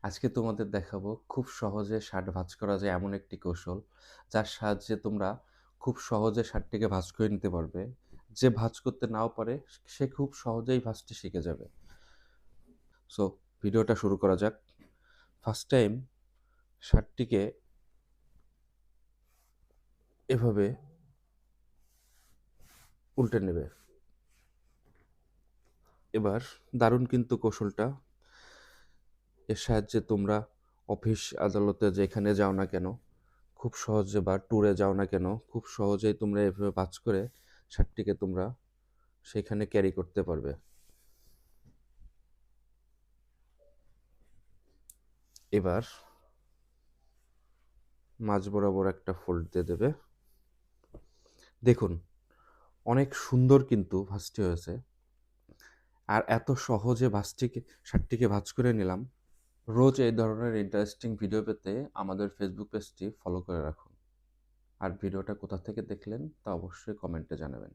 আজকে তোমাদের দেখাবো খুব সহজে শার্ট ভাঁজ করা যায় এমন একটি কৌশল, যার সাহায্যে তোমরা খুব সহজে শার্টটিকে ভাঁজ করে নিতে পারবে। যে ভাঁজ করতে নাও পারে সে খুব সহজেই ভাঁজটি শিখে যাবে। সো ভিডিওটা শুরু করা যাক। ফার্স্ট টাইম শার্টটিকে এভাবে উল্টে নেবে। এবার দারুণ কিন্তু কৌশলটা। এর সাহায্যে তোমরা অফিস আদালতে যেখানে যাও না কেন, খুব সহজে বা ট্যুরে যাও না কেন, খুব সহজেই তোমরা এভাবে ভাঁজ করে শার্টটিকে তোমরা সেখানে ক্যারি করতে পারবে। এবার মাঝ বরাবর একটা ফোল্ড দিয়ে দেবে। দেখুন, অনেক সুন্দর কিন্তু ভাঁজটি হয়েছে। আর এত সহজে শার্টটিকে ভাঁজ করে নিলাম। রোজ এই ধরনের ইন্টারেস্টিং ভিডিও পেতে আমাদের ফেসবুক পেজটি ফলো করে রাখুন। আর ভিডিওটা কোথা থেকে দেখলেন তা অবশ্যই কমেন্টে জানাবেন।